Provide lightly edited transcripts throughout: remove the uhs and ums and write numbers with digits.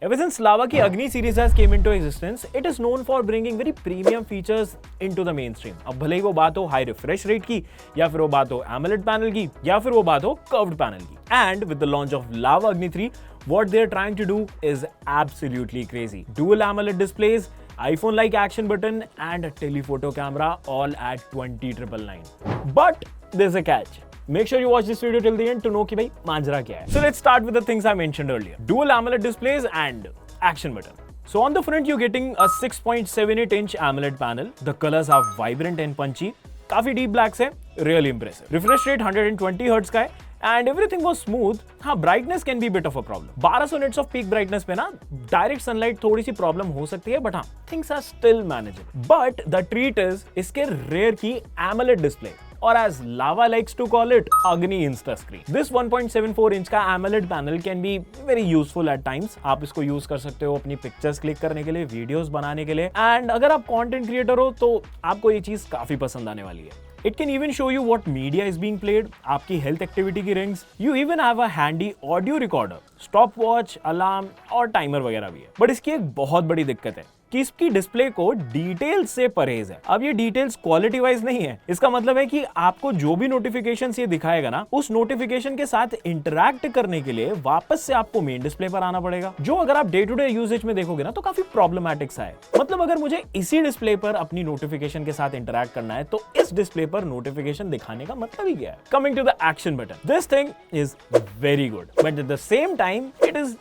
Ever since Lava की Agni series has came into existence, it is known for bringing very premium features into the mainstream. अब भले ही वो बात हो high refresh rate की, या फिर वो बात हो AMOLED पैनल की, या फिर वो बात हो कर्व्ड पैनल की. And with the launch of Lava Agni 3, what they're trying to do is absolutely crazy. Dual AMOLED displays, iPhone-like action button, and a telephoto camera all at 20,999. But there's a catch. Make sure you watch this video till the end to know कि भाई मांजरा क्या है. So let's start with the things I mentioned earlier. Dual AMOLED displays and action button. So on the front you're getting a 6.78-inch AMOLED panel. The colors are vibrant and punchy. काफी deep blacks है, really impressive. Refresh rate 120 Hz का है. And everything was smooth. हाँ, brightness can be a bit of a problem. 1200 nits of peak brightness पे ना direct sunlight थोड़ी सी problem हो सकती है, but हाँ, things are still manageable. But the treat is इसके rear की AMOLED display. Or as Lava likes to call it, Agni Insta Screen. This 1.74 inch का AMOLED panel can be very useful at times. आप इसको use कर सकते हो अपनी pictures click करने के लिए, वीडियोस बनाने के लिए, एंड अगर आप कंटेंट क्रिएटर हो तो आपको ये चीज काफी पसंद आने वाली है. It can even show you what media is being played, आपकी हेल्थ एक्टिविटी की rings. You even have a handy audio recorder, stopwatch, alarm और टाइमर वगैरह भी है. बट इसकी एक बहुत बड़ी दिक्कत है कि इसकी डिस्प्ले को डिटेल्स से परहेज है. अब ये डिटेल्स क्वालिटी वाइज नहीं है. इसका मतलब है कि आपको जो भी नोटिफिकेशन ये दिखाएगा ना, उस नोटिफिकेशन के साथ इंटरैक्ट करने के लिए वापस से आपको मेन डिस्प्ले पर आना पड़ेगा, जो अगर आप डे टू डे यूजेज में देखोगे ना तो काफी प्रॉब्लमैटिक सा है. मतलब अगर मुझे इसी डिस्प्ले पर अपनी नोटिफिकेशन के साथ इंटरैक्ट करना है तो इस डिस्प्ले पर नोटिफिकेशन दिखाने का मतलब ही क्या है. Coming to the action button, this thing is very good, but at the same time it is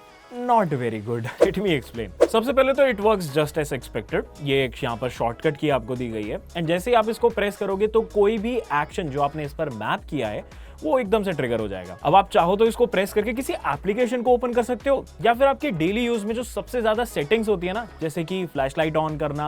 Not very good. Let me explain. सबसे पहले तो it works just as expected. ये एक यहाँ पर शॉर्टकट की आपको दी गई है, एंड जैसे ही आप इसको प्रेस करोगे तो कोई भी एक्शन जो आपने इस पर मैप किया है वो एकदम से ट्रिगर हो जाएगा. अब आप चाहो तो इसको प्रेस करके किसी एप्लीकेशन को ओपन कर सकते हो, या फिर आपके डेली यूज में जो सबसे ज्यादा सेटिंग्स होती है ना, जैसे कि फ्लैश लाइट ऑन करना,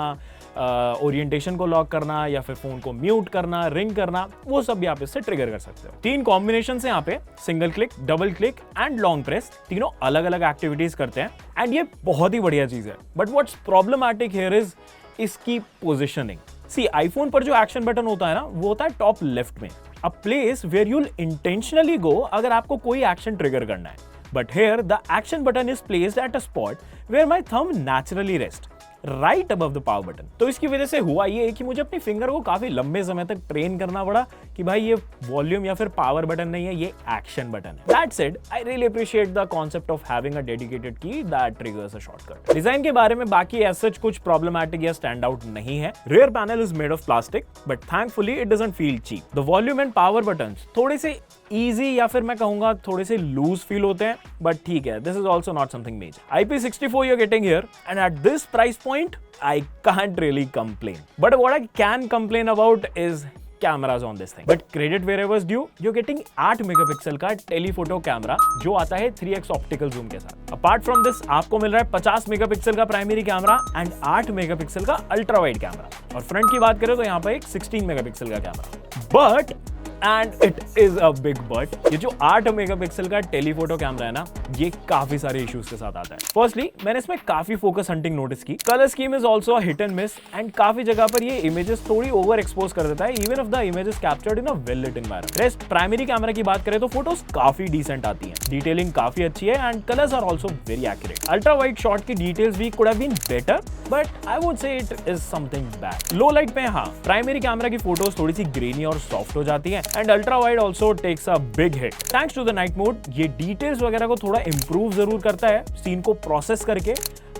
ओरिएंटेशन को लॉक करना, या फिर फोन को म्यूट करना, रिंग करना, वो सब भी आप इससे ट्रिगर कर सकते हो. 3 कॉम्बिनेशन है यहाँ पे, single click, double click and long press. तीनों अलग अलग एक्टिविटीज करते हैं, एंड ये बहुत ही बढ़िया चीज है. But what's problematic here is इसकी पोजिशनिंग. सी, आईफोन पर जो एक्शन बटन होता है ना, वो होता है टॉप लेफ्ट में, a place where you'll intentionally go अगर आपको कोई एक्शन ट्रिगर करना है. But here the action button is placed at a spot where my thumb naturally rests, right above the power button. तो इसकी वजह से हुआ ये कि मुझे अपनी फिंगर को काफी लंबे समय तक ट्रेन करना पड़ा कि भाई ये वॉल्यूम या फिर पावर बटन नहीं है, ये एक्शन बटन है. That said, I really appreciate the concept of having a dedicated key that triggers a shortcut. Design के बारे में बाकी as such कुछ problematic या stand out नहीं है. Rear panel is made of plastic, but thankfully it doesn't feel cheap. The volume and power buttons थोड़े से easy या फिर मैं कहूंगा थोड़े से loose feel होते हैं, but ठीक है, this is also not something major. IP64 you're getting here, and at this price point, I can't really complain. But what I can complain about is cameras on this thing. But credit wherever is due, you're getting 8 megapixel का telephoto camera जो आता है 3x optical zoom के साथ. Apart from this आपको मिल रहा है 50 megapixel का प्राइमरी कैमरा एंड 8 मेगापिक्सल का अल्ट्रा वाइड कैमरा. और फ्रंट की बात करें तो यहाँ पर एक 16 मेगापिक्सल का camera. But and it is a big but, ये जो 8 मेगापिक्सल का टेलीफोटो कैमरा है ना, ये काफी सारे इश्यूज के साथ आता है. फर्स्टली मैंने इसमें काफी फोकस हंटिंग नोटिस की. Colour scheme is also a hit and miss, and काफी जगह पर ये इमेजेस थोड़ी ओवर एक्सपोज कर देता है, even if the images captured in a well lit environment. Rest primary camera की बात करें तो फोटोज काफी डिसेंट आती हैं, डिटेलिंग काफी अच्छी है, and colours are also very accurate. Ultra wide shot की डिटेल्स भी could have been better, but I would say it is something bad. Low light पे हाँ, प्राइमरी कैमरा की फोटोज थोड़ी सी ग्रेनी और सॉफ्ट हो जाती है, and ultra wide also takes a big hit. Thanks to the night mode, ये details वगैरह को थोड़ा इंप्रूव जरूर करता है सीन को प्रोसेस करके,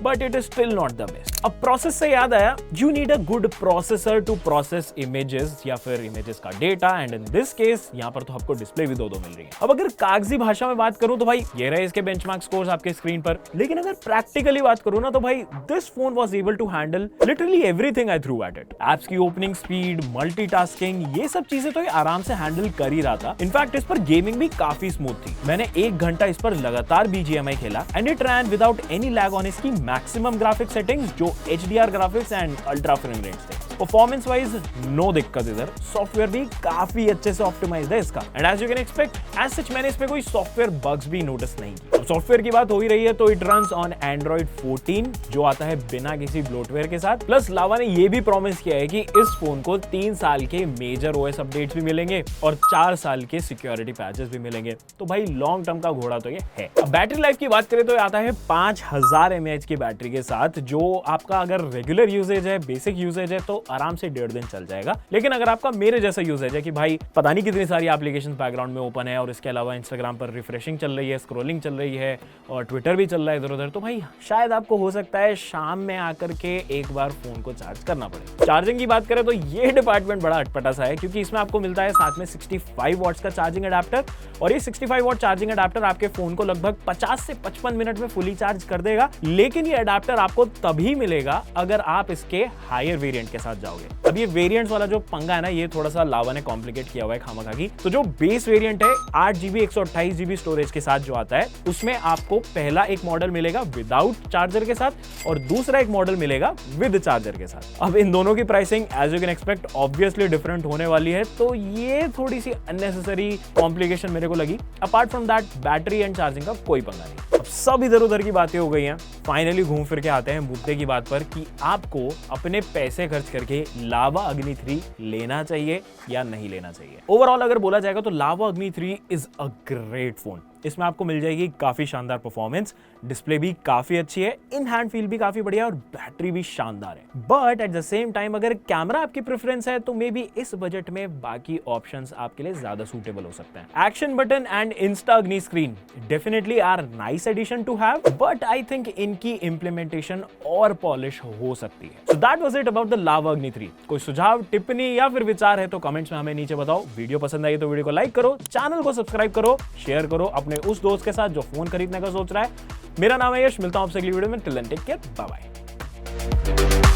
but it is still not the best. अब प्रोसेस से याद आया, you need a good processor to process images या फिर images का data, and in this case यहाँ पर तो आपको डिस्प्ले भी 2 मिल रही है. अब अगर कागजी भाषा में बात करूं तो भाई ये रहे इसके बेंचमार्क स्कोर्स आपके स्क्रीन पर, लेकिन अगर प्रैक्टिकली बात करूं ना तो भाई this phone was able to handle literally everything I threw at it. Apps की ओपनिंग स्पीड, मल्टीटास्किंग, ये सब चीजें तो ये आराम से हैंडल कर ही रहा था. इनफैक्ट इस पर गेमिंग भी काफी स्मूथ थी. मैंने 1 घंटा इस पर लगातार BGMI खेला, and it ran without any lag on इसकी मैक्सिमम ग्राफिक्स सेटिंग्स जो HDR graphics and ultra frame rates थे. परफॉर्मेंस वाइज नो दिक्कत इधर, सॉफ्टवेयर भी काफी अच्छे से ऑप्टिमाइज्ड है इसका, and as you can expect as such मैंने इसमें कोई सॉफ्टवेयर बग्स भी नोटिस नहीं की। अब सॉफ्टवेयर की बात हो ही रही है तो इट रन्स ऑन एंड्रॉइड 14 जो आता है बिना किसी ब्लोटवेयर के साथ। प्लस लावा ने ये भी प्रॉमिस किया है कि इस फोन को 3 साल के मेजर ओएस अपडेट्स भी मिलेंगे और 4 साल के सिक्योरिटी पैचेस भी मिलेंगे। तो भाई लॉन्ग टर्म का घोड़ा तो ये है। अब बैटरी लाइफ की बात करें तो आता है 5000 mAh की बैटरी के साथ, जो आपका अगर रेगुलर यूजेज है, बेसिक यूजेज है तो आराम से 1.5 दिन चल जाएगा। लेकिन अगर आपका मेरे जैसा यूजेज है कि भाई पता नहीं कितनी सारी एप्लीकेशन बैकग्राउंड में ओपन है और इसके अलावा इंस्टाग्राम पर रिफ्रेशिंग चल रही है, स्क्रोलिंग चल रही है और ट्विटर भी चल रहा है इधर उधर, तो भाई शायद आपको हो सकता है शाम में आकर के एक बार फोन को चार्ज करना पड़े। चार्जिंग की बात करें तो ये डिपार्टमेंट बड़ा अटपटा सा है क्योंकि इसमें आपको मिलता है साथ में 65 वॉट्स का चार्जिंग अडेप्टर, और ये 65 वॉट चार्जिंग अडेप्टर आपके फोन को लगभग 50 से 55 मिनट में फुली चार्ज कर देगा। लेकिन ये अडेप्टर आपको तभी मिलेगा अगर आप इसके हायर वेरिएंट के साथ जाओगे। अब ये वेरिएंट्स वाला जो पंगा है ना, ये थोड़ा सा लावा ने कॉम्प्लिकेट किया हुआ है खामखा की। तो जो बेस वेरिएंट है 8GB 128GB स्टोरेज के साथ जो आता है, उसमें आपको पहला एक मॉडल मिलेगा विदाउट चार्जर के साथ और दूसरा एक मॉडल मिलेगा विद चार्जर के साथ। अब इन दोनों की pricing as you can expect obviously different होने वाली है, तो ये थोड़ी सी अननेसेसरी कॉम्प्लिकेशन मेरे को लगी। Apart from that battery and charging का कोई पंगा नहीं। अब सब इधर उधर की बातें हो गई हैं, फाइनली घूम फिर के आते हैं मुद्दे की बात पर कि आपको अपने पैसे खर्च करके लावा अग्नि 3 लेना चाहिए या नहीं लेना चाहिए। ओवरऑल अगर बोला जाएगा तो लावा Agni 3 is a great phone. इसमें आपको मिल जाएगी काफी शानदार परफॉर्मेंस, डिस्प्ले भी काफी अच्छी है, इन हैंड फील भी काफी बढ़िया और बैटरी भी शानदार है। But at the same time अगर कैमरा आपकी प्रेफरेंस है तो मे बी इस बजट में बाकी ऑप्शंस आपके लिए ज्यादा सूटेबल हो सकते हैं। Action button and insta Agni screen definitely are nice addition to have, but I think इनकी इंप्लीमेंटेशन और पॉलिश हो सकती है। So that was it about the Lava Agni 3। कोई सुझाव, टिप्पणी या फिर विचार है तो कमेंट्स में हमें नीचे बताओ। वीडियो पसंद आई तो वीडियो को लाइक करो, चैनल को सब्सक्राइब करो, शेयर करो अपने उस दोस्त के साथ जो फोन खरीदने का सोच रहा है। मेरा नाम है यश, मिलता हूं आपसे अगली वीडियो में। Till then take care, bye bye.